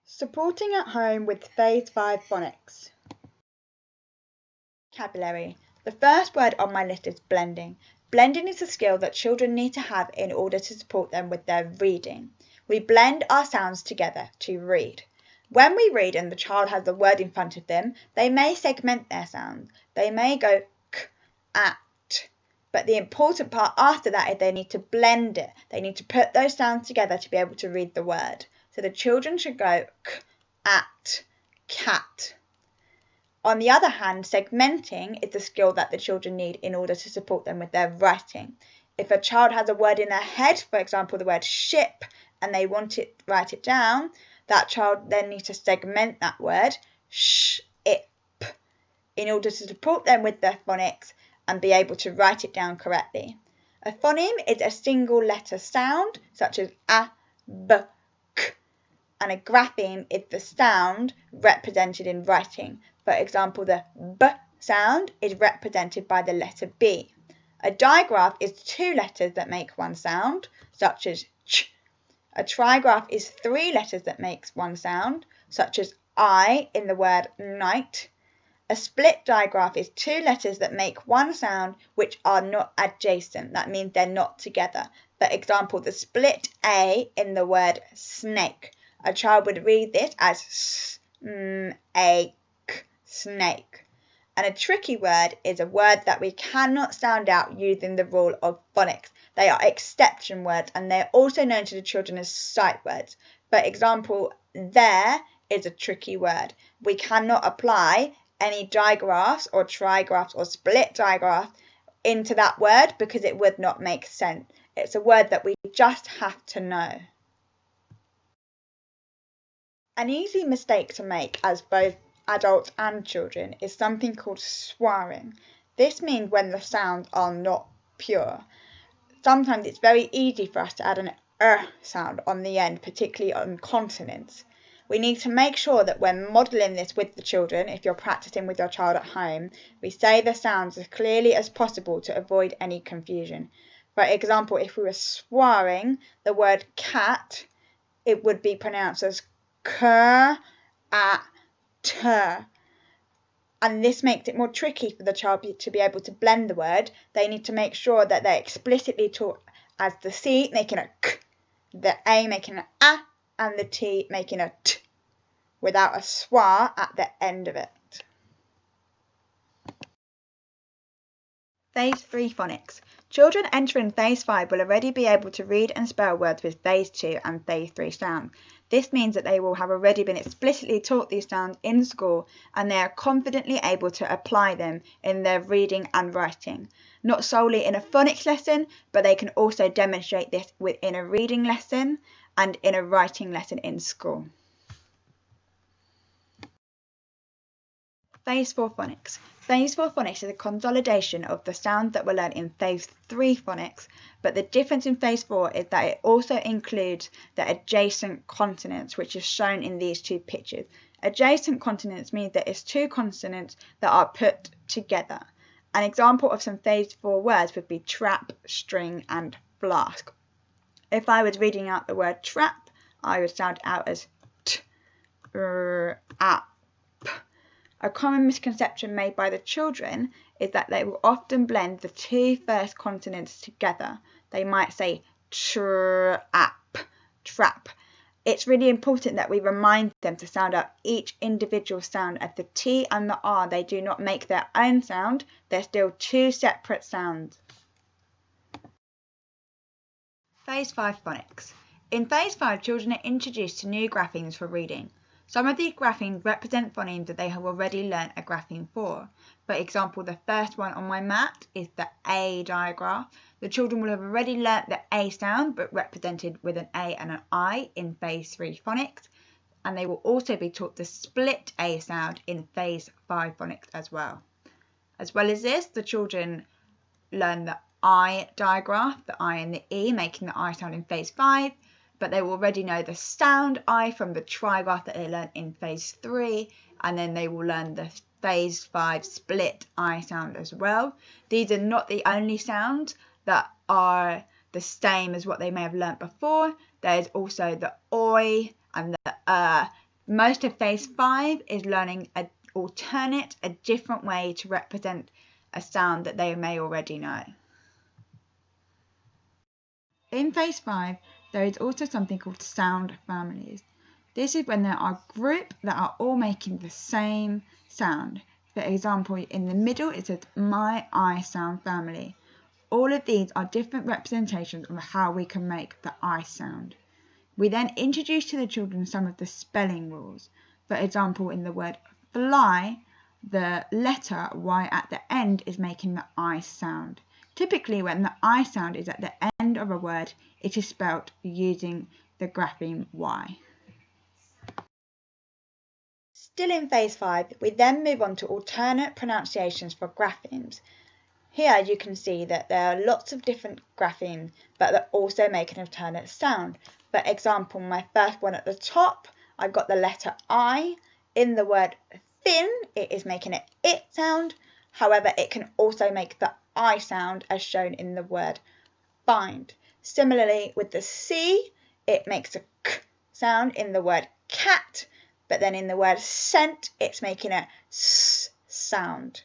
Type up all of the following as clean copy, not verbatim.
Supporting at home with Phase 5 phonics. Vocabulary. The first word on my list is blending. Blending is a skill that children need to have in order to support them with their reading. We blend our sounds together to read. When we read and the child has a word in front of them, they may segment their sounds. They may go k, at, but the important part after that is they need to blend it. They need to put those sounds together to be able to read the word. So the children should go k, at, cat. On the other hand, segmenting is the skill that the children need in order to support them with their writing. If a child has a word in their head, for example, the word ship, and they want to write it down, that child then needs to segment that word, sh-ip, in order to support them with their phonics and be able to write it down correctly. A phoneme is a single letter sound, such as a, b, k, and a grapheme is the sound represented in writing. For example, the b sound is represented by the letter B. A digraph is two letters that make one sound, such as ch. A trigraph is three letters that make one sound, such as I in the word night. A split digraph is two letters that make one sound which are not adjacent. That means they're not together. For example, the split A in the word snake. A child would read this as snake. And a tricky word is a word that we cannot sound out using the rule of phonics. They are exception words and they're also known to the children as sight words. For example, there is a tricky word. We cannot apply any digraphs or trigraphs or split digraphs into that word because it would not make sense. It's a word that we just have to know. An easy mistake to make as both adults and children is something called swearing. This means when the sounds are not pure. Sometimes it's very easy for us to add an sound on the end, particularly on consonants. We need to make sure that when modelling this with the children, if you're practicing with your child at home, we say the sounds as clearly as possible to avoid any confusion. For example, if we were swearing the word cat, it would be pronounced as k, a, t. And this makes it more tricky for the child to be able to blend the word. They need to make sure that they're explicitly taught as the C making a k, the A making an a, and the T making a t, without a schwa at the end of it. Phase 3 phonics. Children entering Phase 5 will already be able to read and spell words with Phase 2 and Phase 3 sounds. This means that they will have already been explicitly taught these sounds in school and they are confidently able to apply them in their reading and writing. Not solely in a phonics lesson, but they can also demonstrate this within a reading lesson and in a writing lesson in school. Phase 4 phonics. Phase 4 phonics is a consolidation of the sounds that were learned in Phase 3 phonics, but the difference in Phase 4 is that it also includes the adjacent consonants, which is shown in these two pictures. Adjacent consonants means that it's two consonants that are put together. An example of some Phase 4 words would be trap, string, and flask. If I was reading out the word trap, I would sound out as t, a. A common misconception made by the children is that they will often blend the two first consonants together. They might say trap, trap. It's really important that we remind them to sound out each individual sound as the T and the R. They do not make their own sound. They're still two separate sounds. Phase 5 phonics. In Phase 5, children are introduced to new graphemes for reading. Some of these graphemes represent phonemes that they have already learnt a grapheme for. For example, the first one on my mat is the A digraph. The children will have already learnt the A sound, but represented with an A and an I in Phase 3 phonics. And they will also be taught the split A sound in Phase 5 phonics as well. As well as this, the children learn the I digraph, the I and the E, making the I sound in Phase 5. But they will already know the sound I from the trigraph that they learned in Phase 3, and then they will learn the Phase 5 split I sound as well. These are not the only sounds that are the same as what they may have learnt before. There's also the oi and the Most of phase 5 is learning a different way to represent a sound that they may already know. In phase 5, there is also something called sound families. This is when there are groups that are all making the same sound. For example, in the middle it says my I sound family. All of these are different representations of how we can make the I sound. We then introduce to the children some of the spelling rules. For example, in the word fly, the letter Y at the end is making the I sound. Typically, when the I sound is at the end of a word, it is spelt using the grapheme Y. Still in phase 5, we then move on to alternate pronunciations for graphemes. Here you can see that there are lots of different graphemes, but that also make an alternate sound. For example, my first one at the top, I've got the letter I. In the word thin, it is making an it sound. However, it can also make the I sound as shown in the word find. Similarly, with the C, it makes a k sound in the word cat, but then in the word scent, it's making a s sound.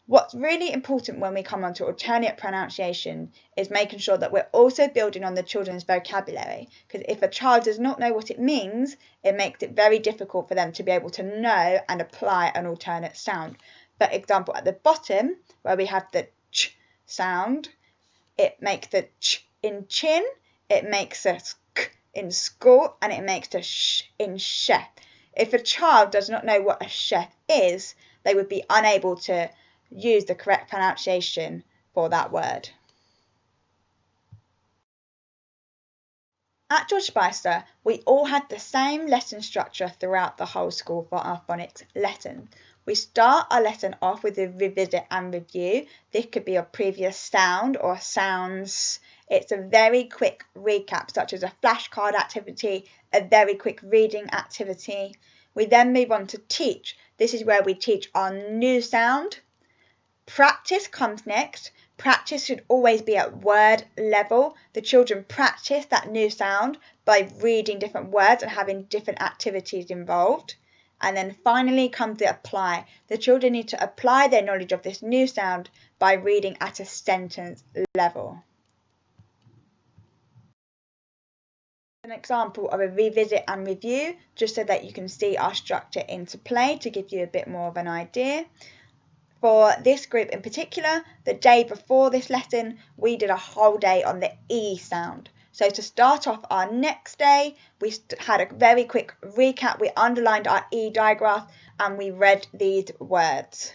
What's really important when we come on to alternate pronunciation is making sure that we're also building on the children's vocabulary, because if a child does not know what it means, it makes it very difficult for them to be able to know and apply an alternate sound. For example, at the bottom, where we have the ch sound, it makes the ch in chin, it makes a sk in school, and it makes a sh in chef. If a child does not know what a chef is, they would be unable to use the correct pronunciation for that word. At George Spicer, we all had the same lesson structure throughout the whole school for our phonics lesson. We start our lesson off with a revisit and review. This could be a previous sound or sounds. It's a very quick recap, such as a flashcard activity, a very quick reading activity. We then move on to teach. This is where we teach our new sound. Practice comes next. Practice should always be at word level. The children practice that new sound by reading different words and having different activities involved. And then finally comes the apply. The children need to apply their knowledge of this new sound by reading at a sentence level. An example of a revisit and review, just so that you can see our structure into play to give you a bit more of an idea. For this group in particular, the day before this lesson, we did a whole day on the E sound. So to start off our next day, we had a very quick recap. We underlined our E digraph and we read these words.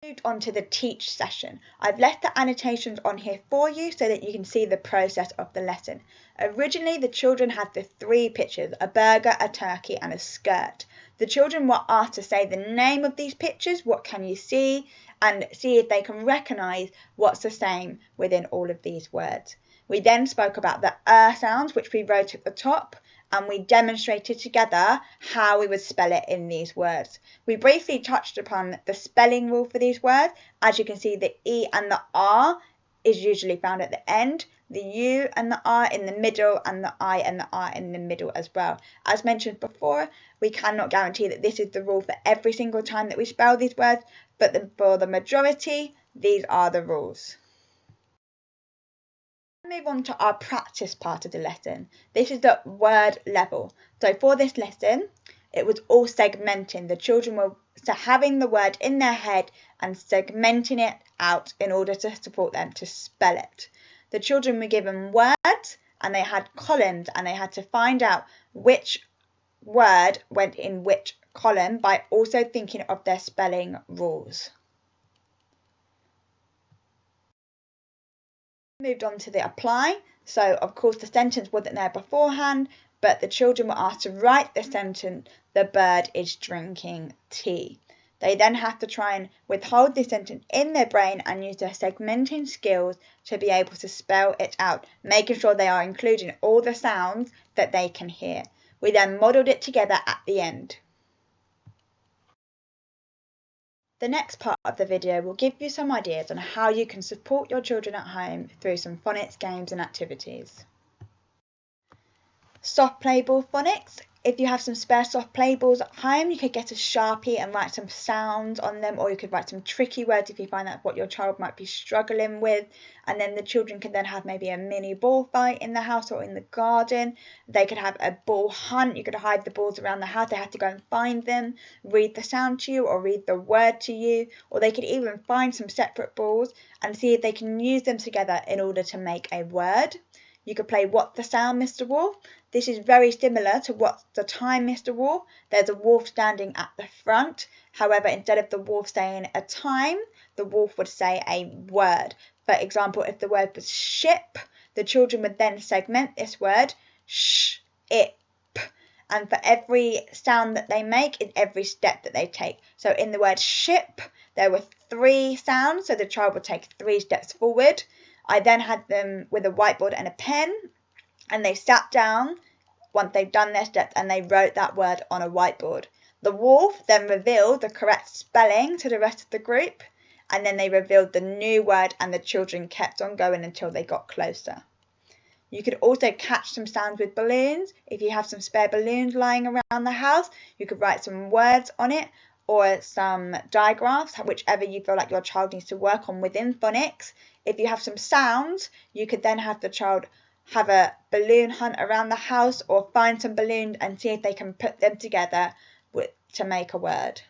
Moved on to the teach session. I've left the annotations on here for you so that you can see the process of the lesson. Originally, the children had the 3 pictures, a burger, a turkey and a skirt. The children were asked to say the name of these pictures, what can you see, and see if they can recognise what's the same within all of these words. We then spoke about the sounds, which we wrote at the top, and we demonstrated together how we would spell it in these words. We briefly touched upon the spelling rule for these words. As you can see, the E and the R is usually found at the end, the U and the R in the middle, and the I and the R in the middle as well. As mentioned before, we cannot guarantee that this is the rule for every single time that we spell these words, but for the majority, these are the rules. Move on to our practice part of the lesson. This is at word level. So for this lesson, it was all segmenting. The children were having the word in their head and segmenting it out in order to support them to spell it. The children were given words and they had columns and they had to find out which word went in which column by also thinking of their spelling rules. Moved on to the apply. So of course the sentence wasn't there beforehand, but the children were asked to write the sentence, the bird is drinking tea. They then have to try and withhold this sentence in their brain and use their segmenting skills to be able to spell it out, making sure they are including all the sounds that they can hear. We then modelled it together at the end. The next part of the video will give you some ideas on how you can support your children at home through some phonics games and activities. Soft playable phonics. If you have some spare soft playables at home, you could get a Sharpie and write some sounds on them, or you could write some tricky words if you find that's what your child might be struggling with. And then the children can then have maybe a mini ball fight in the house or in the garden. They could have a ball hunt. You could hide the balls around the house. They have to go and find them, read the sound to you or read the word to you. Or they could even find some separate balls and see if they can use them together in order to make a word. You could play What's the Sound, Mr. Wolf? This is very similar to What's the Time, Mr. Wolf? There's a wolf standing at the front. However, instead of the wolf saying a time, the wolf would say a word. For example, if the word was ship, the children would then segment this word, sh, it, p. And for every sound that they make is every step that they take. So in the word ship, there were 3 sounds, so the child would take 3 steps forward. I then had them with a whiteboard and a pen, and they sat down once they've done their steps and they wrote that word on a whiteboard. The wolf then revealed the correct spelling to the rest of the group, and then they revealed the new word, and the children kept on going until they got closer. You could also catch some sounds with balloons. If you have some spare balloons lying around the house, you could write some words on it or some diagrams, whichever you feel like your child needs to work on within phonics. If you have some sounds, you could then have the child have a balloon hunt around the house or find some balloons and see if they can put them together to make a word.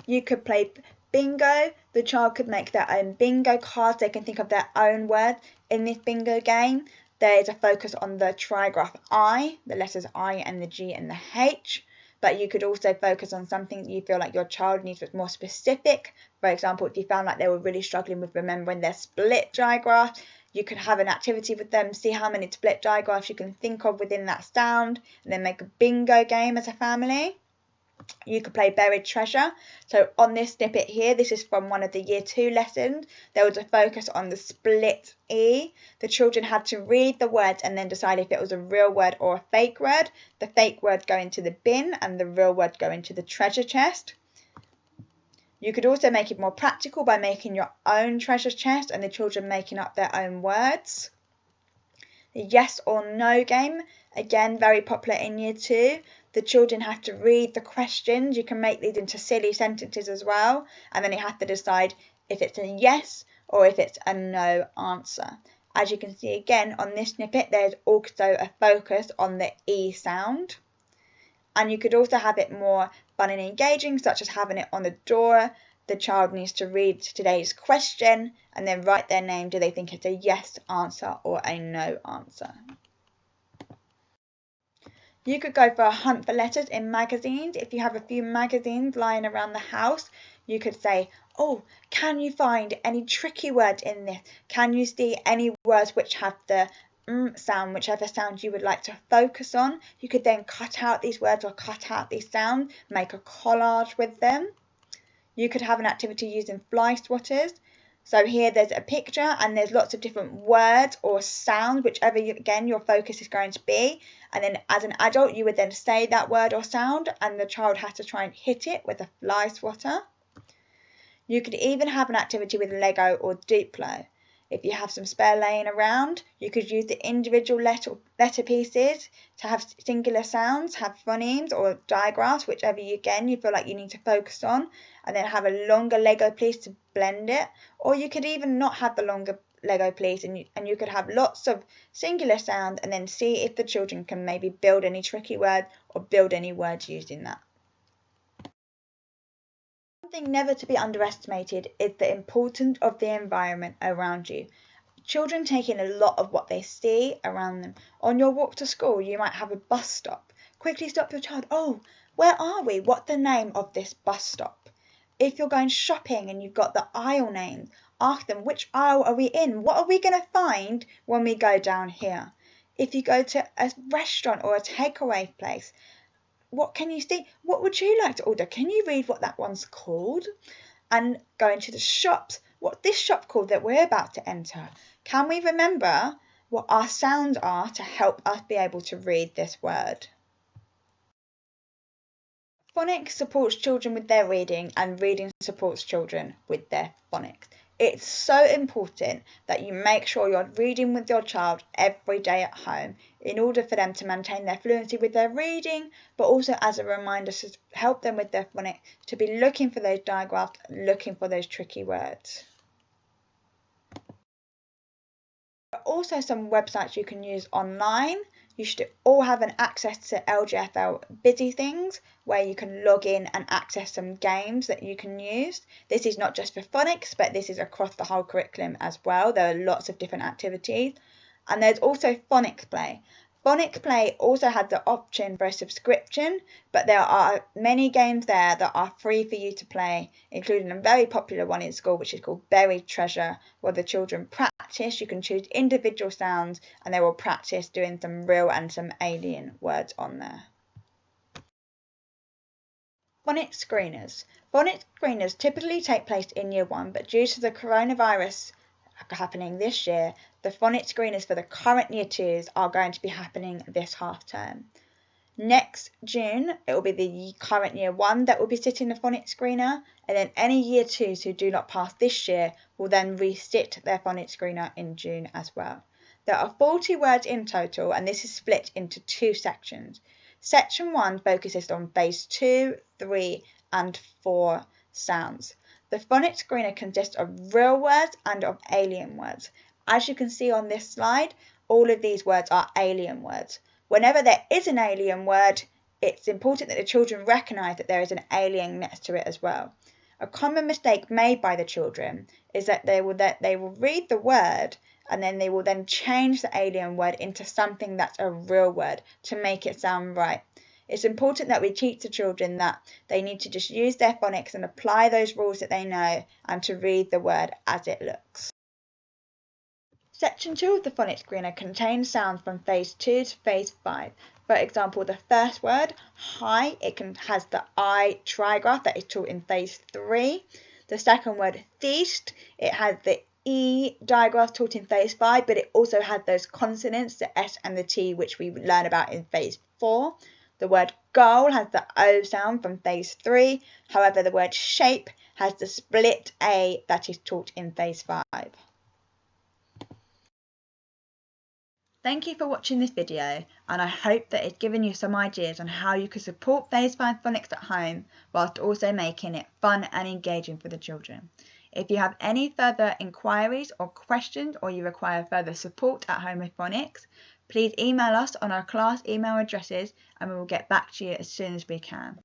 You could play bingo. The child could make their own bingo cards. They can think of their own words in this bingo game. There is a focus on the trigraph I, the letters I and the G and the H. But you could also focus on something that you feel like your child needs that's more specific. For example, if you found like they were really struggling with remembering their split digraph, you could have an activity with them, see how many split digraphs you can think of within that sound, and then make a bingo game as a family. You could play buried treasure. So on this snippet here, this is from one of the year 2 lessons. There was a focus on the split E. The children had to read the words and then decide if it was a real word or a fake word. The fake word go into the bin and the real word go into the treasure chest. You could also make it more practical by making your own treasure chest and the children making up their own words. The yes or no game, again very popular in year 2. The children have to read the questions. You can make these into silly sentences as well, and then you have to decide if it's a yes or if it's a no answer. As you can see again on this snippet, there's also a focus on the E sound. And you could also have it more fun and engaging, such as having it on the door. The child needs to read today's question and then write their name. Do they think it's a yes answer or a no answer? You could go for a hunt for letters in magazines. If you have a few magazines lying around the house, you could say, oh, can you find any tricky words in this? Can you see any words which have the sound, whichever sound you would like to focus on? You could then cut out these words or cut out these sounds, make a collage with them. You could have an activity using fly swatters. So here there's a picture and there's lots of different words or sounds, whichever again your focus is going to be. And then as an adult, you would then say that word or sound and the child has to try and hit it with a fly swatter. You could even have an activity with Lego or Duplo. If you have some spare laying around, you could use the individual letter pieces to have singular sounds, have phonemes or digraphs, whichever you feel like you need to focus on, and then have a longer Lego piece to blend it. Or you could even not have the longer Lego piece and you could have lots of singular sounds and then see if the children can maybe build any tricky words or build any words using that. Something never to be underestimated is the importance of the environment around you. Children take in a lot of what they see around them. On your walk to school, you might have a bus stop. Quickly stop your child. Oh, where are we? What's the name of this bus stop? If you're going shopping and you've got the aisle names, ask them, which aisle are we in? What are we going to find when we go down here? If you go to a restaurant or a takeaway place, what can you see? What would you like to order? Can you read what that one's called? And going to the shops, what's this shop called that we're about to enter? Can we remember what our sounds are to help us be able to read this word? Phonics supports children with their reading and reading supports children with their phonics. It's so important that you make sure you're reading with your child every day at home in order for them to maintain their fluency with their reading, but also as a reminder to help them with their phonics, to be looking for those digraphs, looking for those tricky words. There are also some websites you can use online. You should all have an access to LGFL Busy Things, where you can log in and access some games that you can use. This is not just for phonics, but this is across the whole curriculum as well. There are lots of different activities. And there's also Phonics Play. Phonics Play also had the option for a subscription, but there are many games there that are free for you to play, including a very popular one in school, which is called Buried Treasure, where the children practice. You can choose individual sounds and they will practice doing some real and some alien words on there. Bonnet Screeners. Bonnet Screeners typically take place in Year 1, but due to the coronavirus happening this year, the Bonnet Screeners for the current Year 2s are going to be happening this half term. Next June, it will be the current Year 1 that will be sitting the Bonnet Screener, and then any Year 2s who do not pass this year will then resit their Bonnet Screener in June as well. There are 40 words in total, and this is split into 2 sections. Section 1 focuses on phase 2, 3 and 4 sounds. The phonics screener consists of real words and of alien words. As you can see on this slide, all of these words are alien words. Whenever there is an alien word, it's important that the children recognise that there is an alien next to it as well. A common mistake made by the children is that they will read the word and then they will then change the alien word into something that's a real word to make it sound right. It's important that we teach the children that they need to just use their phonics and apply those rules that they know and to read the word as it looks. Section 2 of the phonics screener contains sounds from phase 2 to phase 5. For example, the first word, high, has the I trigraph that is taught in phase 3. The second word, feast, it has the E digraph taught in phase 5, but it also has those consonants, the S and the T, which we learn about in phase 4. The word goal has the O sound from phase 3. However, the word shape has the split A that is taught in phase 5. Thank you for watching this video, and I hope that it's given you some ideas on how you can support phase 5 phonics at home whilst also making it fun and engaging for the children. If you have any further inquiries or questions, or you require further support at home with phonics, please email us on our class email addresses and we will get back to you as soon as we can.